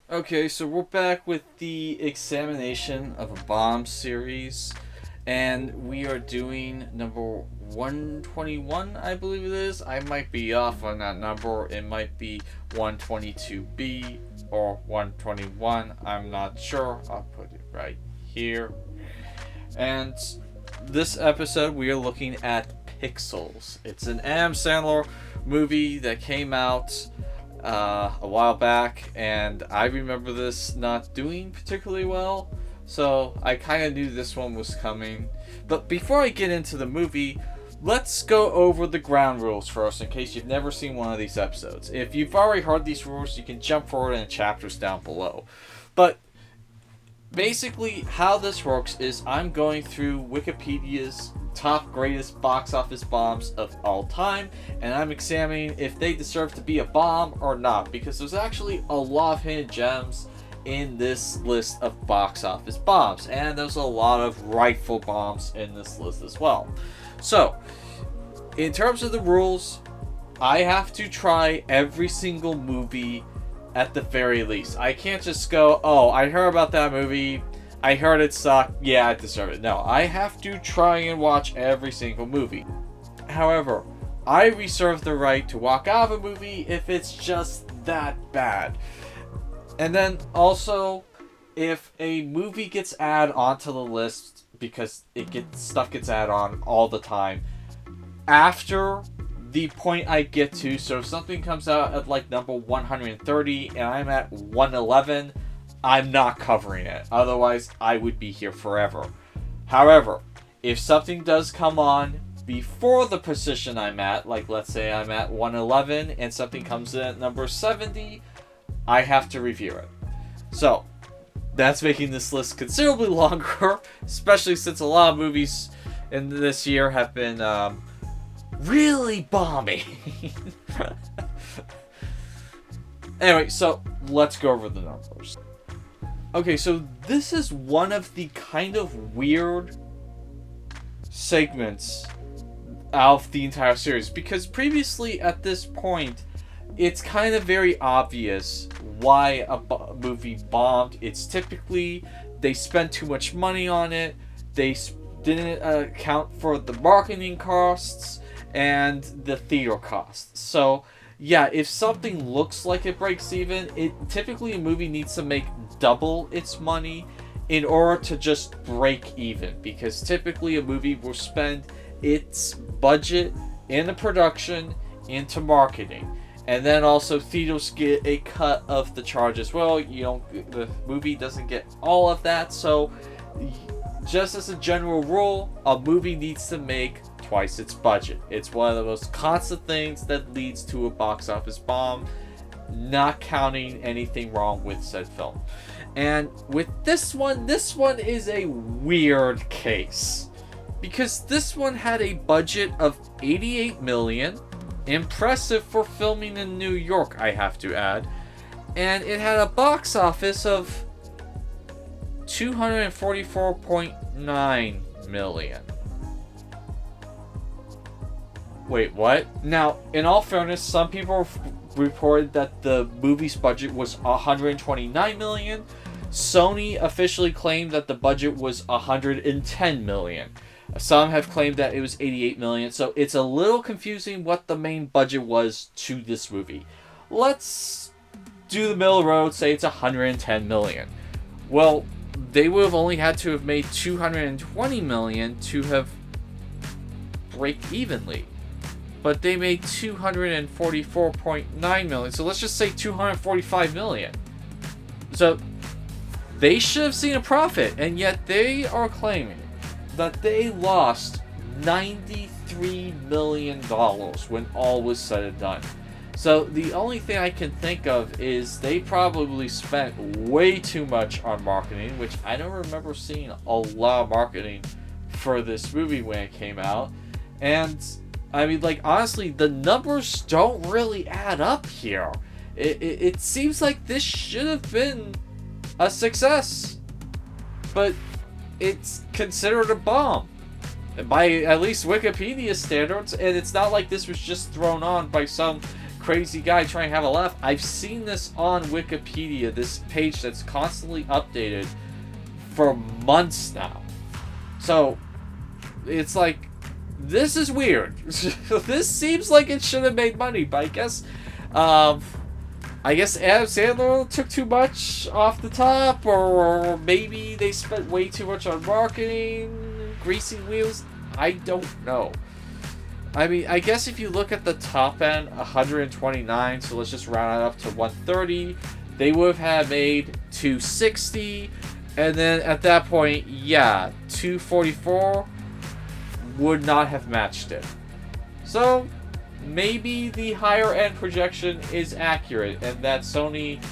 Okay, so we're back with the examination of a bomb series, and we are doing number 121, I believe it is. I might be off on that number. It might be 122B or 121. I'm not sure. I'll put it right here. And this episode, we are looking at Pixels. It's an Adam Sandler movie that came out a while back, and I remember this not doing particularly well, so I kind of knew this one was coming. But before I get into the movie, let's go over the ground rules first in case you've never seen one of these episodes. If you've already heard these rules, you can jump forward in the chapters down below. But basically, how this works is I'm going through Wikipedia's top greatest box office bombs of all time, and I'm examining if they deserve to be a bomb or not, because there's actually a lot of hidden gems in this list of box office bombs, and there's a lot of rightful bombs in this list as well. So, in terms of the rules, I have to try every single movie at the very least. I can't just go, oh, I heard about that movie, I heard it sucked, yeah, I deserve it. No, I have to try and watch every single movie. However, I reserve the right to walk out of a movie if it's just that bad. And then also, if a movie gets added onto the list, because stuff gets added on all the time, after the point I get to, so if something comes out at like number 130 and I'm at 111, I'm not covering it. Otherwise, I would be here forever. However, if something does come on before the position I'm at, like let's say I'm at 111 and something comes in at number 70, I have to review it. So, that's making this list considerably longer, especially since a lot of movies in this year have been really bombing. Anyway, so let's go over the numbers. Okay, so this is one of the kind of weird segments out of the entire series, because previously at this point, it's kind of very obvious why a movie bombed. It's typically they spent too much money on it, they didn't account for the marketing costs and the theater costs. So yeah, if something looks like it breaks even, typically a movie needs to make double its money in order to just break even, because typically a movie will spend its budget in the production into marketing, and then also theaters get a cut of the charge as well. The movie doesn't get all of that, so just as a general rule, a movie needs to make twice its budget. It's one of the most constant things that leads to a box office bomb, not counting anything wrong with said film. And with this one is a weird case, because this one had a budget of 88 million, impressive for filming in New York, I have to add, and it had a box office of 244.9 million. Wait, what? Now, in all fairness, some people reported that the movie's budget was 129 million. Sony officially claimed that the budget was 110 million. Some have claimed that it was 88 million, so it's a little confusing what the main budget was to this movie. Let's do the middle road, say it's 110 million. Well, they would have only had to have made 220 million to have break evenly. But they made 244.9 million, so let's just say 245 million. So they should have seen a profit, and yet they are claiming that they lost $93 million when all was said and done. So the only thing I can think of is they probably spent way too much on marketing, which I don't remember seeing a lot of marketing for this movie when it came out. And I mean, like, honestly, the numbers don't really add up here. It seems like this should have been a success, but it's considered a bomb by at least Wikipedia standards, and it's not like this was just thrown on by some crazy guy trying to have a laugh. I've seen this on Wikipedia, this page that's constantly updated for months now. So, it's like, this is weird. This seems like it should have made money, but I guess Adam Sandler took too much off the top, or maybe they spent way too much on marketing, greasing wheels. I don't know. I mean, I guess if you look at the top end, 129, so let's just round it up to 130, they would have made 260, and then at that point, yeah, 244 would not have matched it. So, maybe the higher end projection is accurate, and that Sony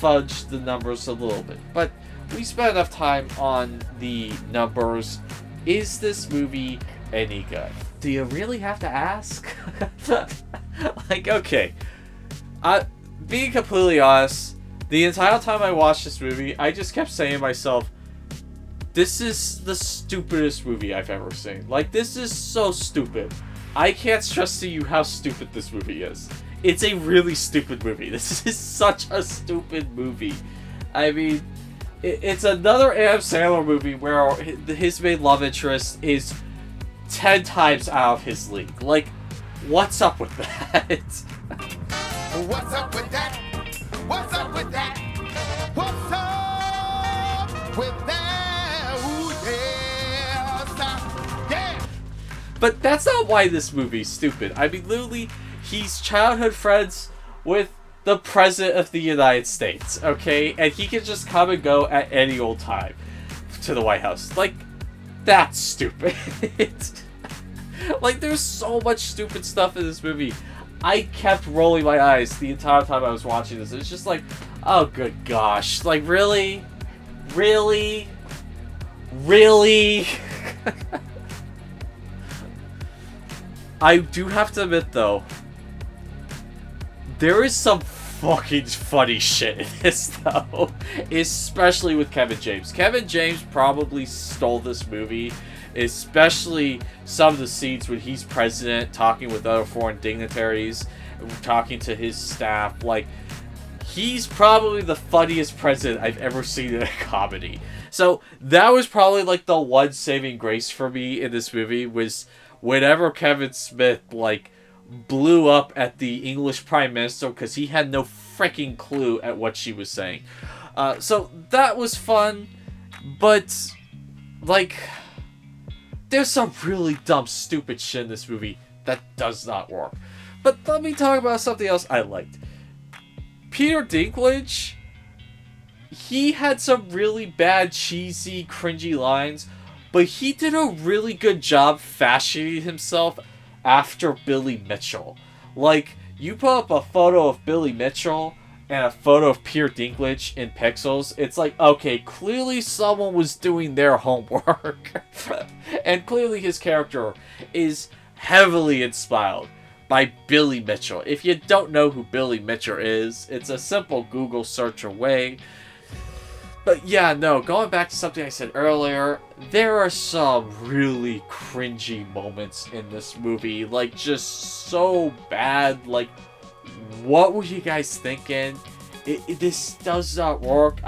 fudged the numbers a little bit. But we spent enough time on the numbers. Is this movie any good? Do you really have to ask? Like, okay. Being completely honest, the entire time I watched this movie, I just kept saying to myself, this is the stupidest movie I've ever seen. Like, this is so stupid. I can't stress to you how stupid this movie is. It's a really stupid movie. This is such a stupid movie. I mean, it's another Adam Sandler movie where his main love interest is 10 times out of his league. Like, what's up with that? What's up with that? What's up with that? What's up with that? Ooh, yeah. Yeah. But that's not why this movie's stupid. I mean, literally, he's childhood friends with the President of the United States, okay? And he can just come and go at any old time to the White House. Like, that's stupid. Like, there's so much stupid stuff in this movie. I kept rolling my eyes the entire time I was watching this. It's just like, oh, good gosh. Like, really? Really? Really? I do have to admit, though, there is some fucking funny shit in this, though. Especially with Kevin James. Kevin James probably stole this movie. Especially some of the scenes when he's president, talking with other foreign dignitaries, talking to his staff. Like, he's probably the funniest president I've ever seen in a comedy. So, that was probably, like, the one saving grace for me in this movie, was whenever Kevin Smith, like, blew up at the English Prime Minister because he had no freaking clue at what she was saying. So, that was fun, but, like, there's some really dumb, stupid shit in this movie that does not work. But let me talk about something else I liked. Peter Dinklage, he had some really bad, cheesy, cringy lines, but he did a really good job fashioning himself after Billy Mitchell. Like, you put up a photo of Billy Mitchell and a photo of Peter Dinklage in pixels, it's like, okay, clearly someone was doing their homework. And clearly his character is heavily inspired by Billy Mitchell. If you don't know who Billy Mitchell is, it's a simple Google search away. But yeah, no, going back to something I said earlier, there are some really cringy moments in this movie. Like, just so bad. Like, what were you guys thinking? This does not work.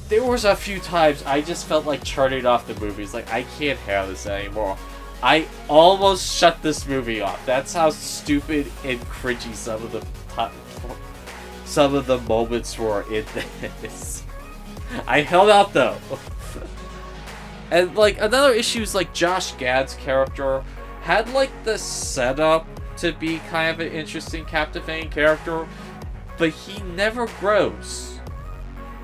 There was a few times I just felt like turning off the movies. Like, I can't handle this anymore. I almost shut this movie off. That's how stupid and cringy some of the moments were in this. I held out though. And like, another issue is like Josh Gad's character had like the setup to be kind of an interesting, captivating character, but he never grows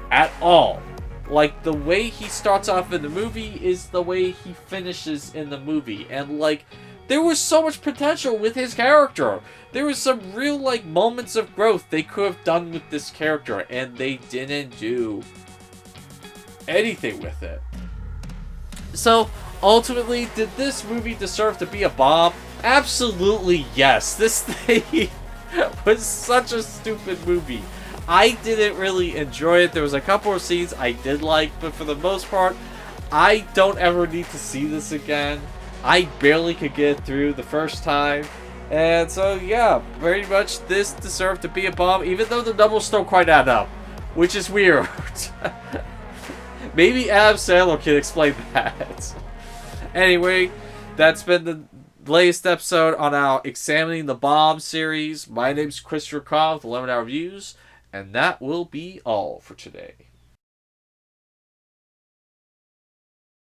at all. Like, the way he starts off in the movie is the way he finishes in the movie. And like, there was so much potential with his character. There was some real like moments of growth they could have done with this character, and they didn't do anything with it. So ultimately, did this movie deserve to be a bomb? Absolutely yes. This thing was such a stupid movie. I didn't really enjoy it. There was a couple of scenes I did like, but for the most part, I don't ever need to see this again. I barely could get it through the first time, And so, yeah, very much this deserved to be a bomb, even though the numbers don't quite add up, which is weird. Maybe Adam Sandler can explain that. Anyway, that's been the latest episode on our Examining the Bomb series. My name's Christopher Cobb with 11 Hour Reviews, and that will be all for today.